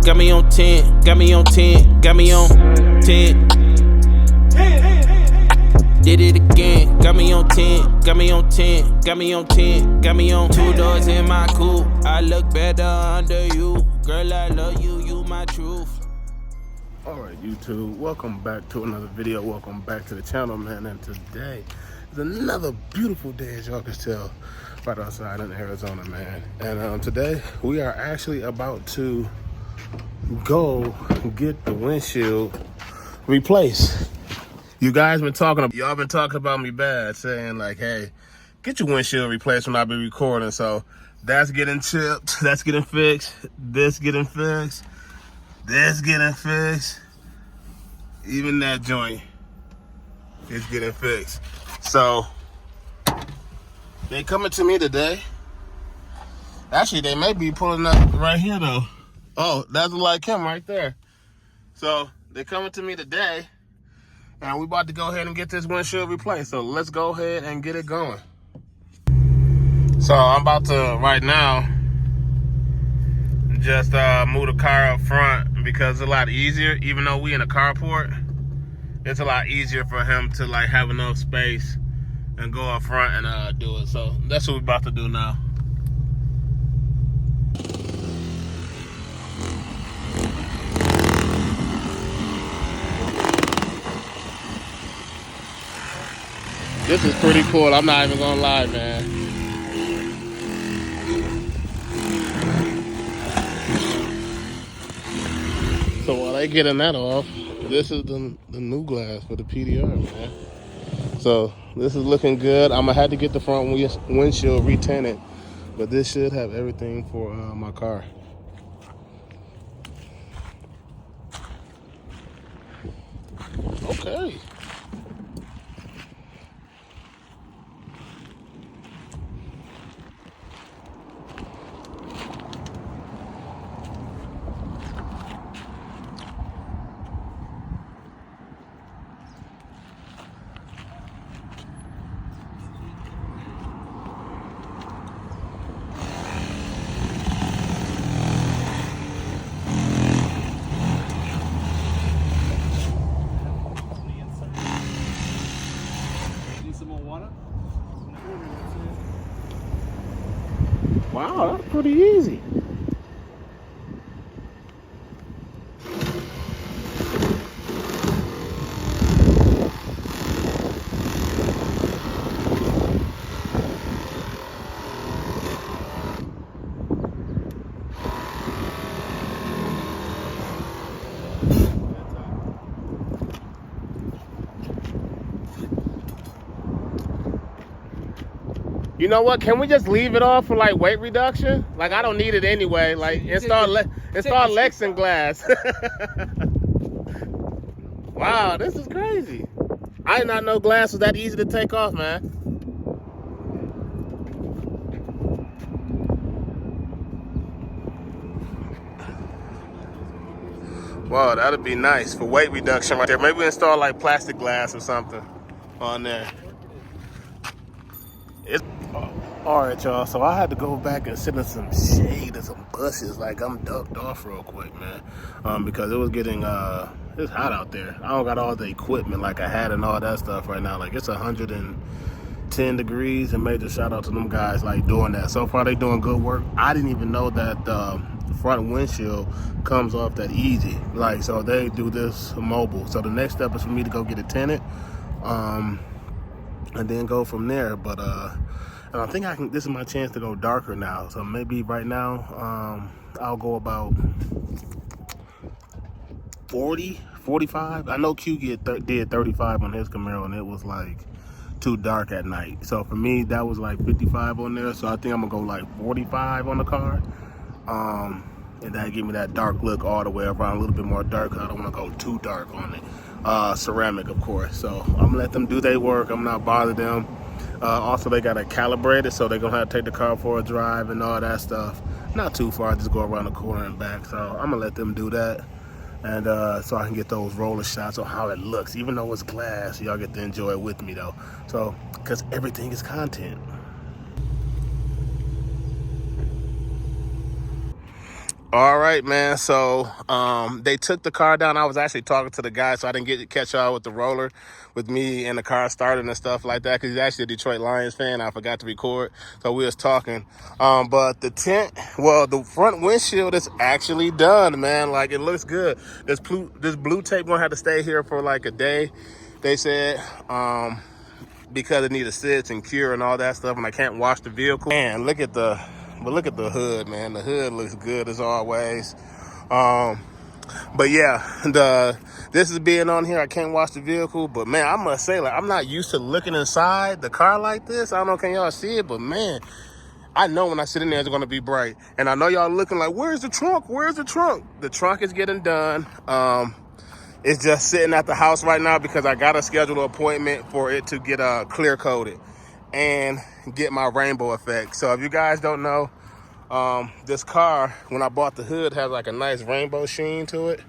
got me on 10, got me on 10, got me on 10. Did it again, got me on 10, got me on 10, got me on 10, got me on 2 doors in my coupe. I look better under you, girl, I love you, you my truth. Alright YouTube, welcome back to another video, welcome back to the channel, man. And today is another beautiful day, as y'all can tell, right outside in Arizona, man. And today we are actually about to go get the windshield replaced. You guys been talking, y'all been talking about me bad, saying like, hey, get your windshield replaced when I be recording. So that's getting chipped, that's getting fixed, this getting fixed, this getting fixed, even that joint is getting fixed. So they coming to me today. Actually, they may be pulling up right here though. Oh, that's like him right there. So they coming to me today. And we about to go ahead and get this windshield replaced. So let's go ahead and get it going. So I'm about to, right now, just move the car up front because it's a lot easier. Even though we in a carport, it's a lot easier for him to like have enough space and go up front and do it. So that's what we're about to do now. This is pretty cool, I'm not even gonna lie, man. So while they getting that off, this is the new glass for the PDR, man. So this is looking good. I'm gonna have to get the front windshield retinted, but this should have everything for my car. Okay. Wow, that's pretty easy. You know what? Can we just leave it off for like weight reduction? Like I don't need it anyway. Like install Lexan glass. Wow, this is crazy. I did not know glass was that easy to take off, man. Wow, that'd be nice for weight reduction right there. Maybe we install like plastic glass or something on there. All right, y'all, so I had to go back and sit in some shade and some bushes. Like I'm ducked off real quick, man, because it was getting it's hot out there. I don't got all the equipment like I had and all that stuff right now. Like it's 110 degrees, and major shout out to them guys like doing that. So far they doing good work. I didn't even know that the front windshield comes off that easy. Like, so they do this mobile. So the next step is for me to go get it tinted, and then go from there. But and I think this is my chance to go darker now. So maybe right now, I'll go about 40, 45. I know Q did 35 on his Camaro, and it was like too dark at night. So for me, that was like 55 on there. So I think I'm gonna go like 45 on the car. And that give me that dark look all the way around, a little bit more dark. I don't wanna go too dark on it. Ceramic, of course. So I'm gonna let them do their work. I'm not bothering them. Also, they got to calibrate it, so they're going to have to take the car for a drive and all that stuff. Not too far, just go around the corner and back. So I'm going to let them do that. And so I can get those roller shots on how it looks. Even though it's glass, y'all get to enjoy it with me, though. So, because everything is content. All right, man. So they took the car down. I was actually talking to the guy, so I didn't get to catch y'all with the roller with me and the car starting and stuff like that, because he's actually a Detroit Lions fan. I forgot to record, so we was talking. But the tent, well, the front windshield is actually done, man. Like, it looks good. This blue tape gonna have to stay here for like a day, they said, because it needs to sit and cure and all that stuff, and I can't wash the vehicle. Man, look at the hood, man. The hood looks good as always. But yeah, this is being on here. I can't wash the vehicle, but man, I must say, like, I'm not used to looking inside the car like this. I don't know, can y'all see it? But man, I know when I sit in there, it's gonna be bright. And I know y'all looking like, where's the trunk? Where's the trunk? The trunk is getting done. It's just sitting at the house right now because I got to schedule an appointment for it to get clear coated and get my rainbow effect. So if you guys don't know, this car, when I bought the hood, has like a nice rainbow sheen to it.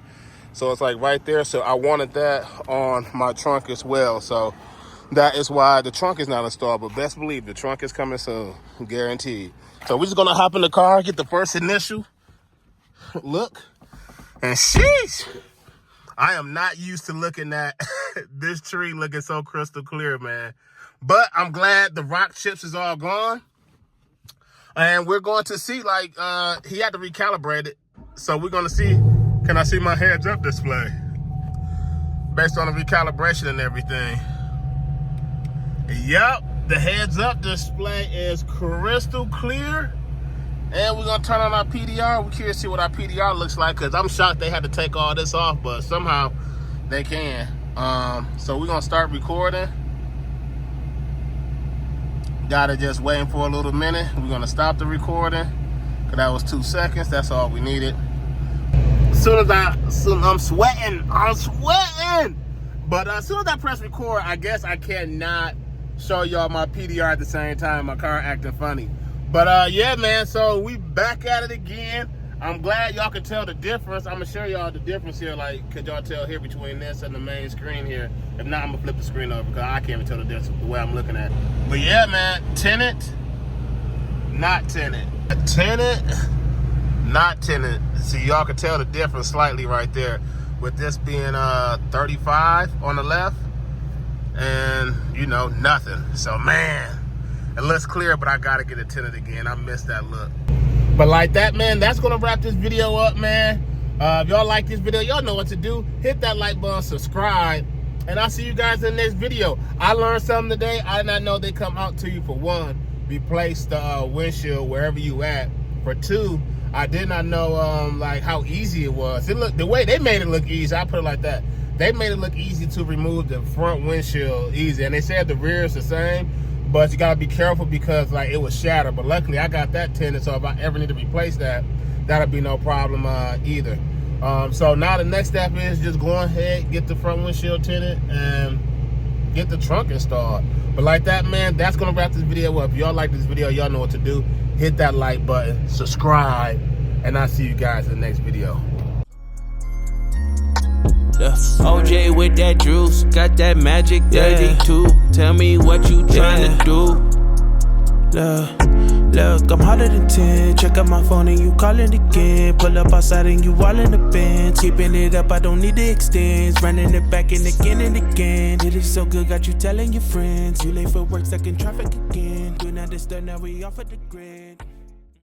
So it's like right there. So I wanted that on my trunk as well. So that is why the trunk is not installed, but best believe the trunk is coming soon, guaranteed. So we're just gonna hop in the car, get the first initial look, and sheesh. I am not used to looking at this tree looking so crystal clear, man. But I'm glad the rock chips is all gone. And we're going to see, like, he had to recalibrate it. So we're going to see, can I see my heads up display? Based on the recalibration and everything. Yep, the heads up display is crystal clear. And we're gonna turn on our PDR. We're curious to see what our PDR looks like, because I'm shocked they had to take all this off, but somehow they can. So we're gonna start recording. Got it just waiting for a little minute. We're gonna stop the recording, because that was 2 seconds. That's all we needed. I'm sweating. But as soon as I press record, I guess I cannot show y'all my PDR at the same time. My car acting funny. But yeah, man, so we back at it again. I'm glad y'all can tell the difference. I'm gonna show y'all the difference here. Like, could y'all tell here between this and the main screen here? If not, I'm gonna flip the screen over, because I can't even tell the difference the way I'm looking at it. But yeah, man, tinted, not tinted. Tinted, not tinted. See, y'all can tell the difference slightly right there, with this being 35 on the left and, you know, nothing. So man, it looks clear, but I gotta get it tinted again. I missed that look. But like that, man, that's gonna wrap this video up, man. If y'all like this video, y'all know what to do. Hit that like button, subscribe, and I'll see you guys in the next video. I learned something today. I did not know they come out to you. For one, replace the windshield wherever you at. For two, I did not know like how easy it was. It looked, the way they made it look easy, I put it like that. They made it look easy to remove the front windshield easy, and they said the rear is the same. But you gotta be careful, because like it was shattered. But luckily I got that tinted, so if I ever need to replace that, that'll be no problem either. So now the next step is just go ahead, get the front windshield tinted, and get the trunk installed. But like that, man, that's gonna wrap this video up. If y'all like this video, y'all know what to do. Hit that like button, subscribe, and I'll see you guys in the next video. OJ with that juice, got that magic 32. Tell me what you tryna do. Look, I'm hotter than 10. Check out my phone and you calling again. Pull up outside and you all in the bench. Keeping it up, I don't need the extends. Running it back and again and again. It is so good, got you telling your friends. You late for work, stuck in traffic again. Do not disturb, now we off of the grid.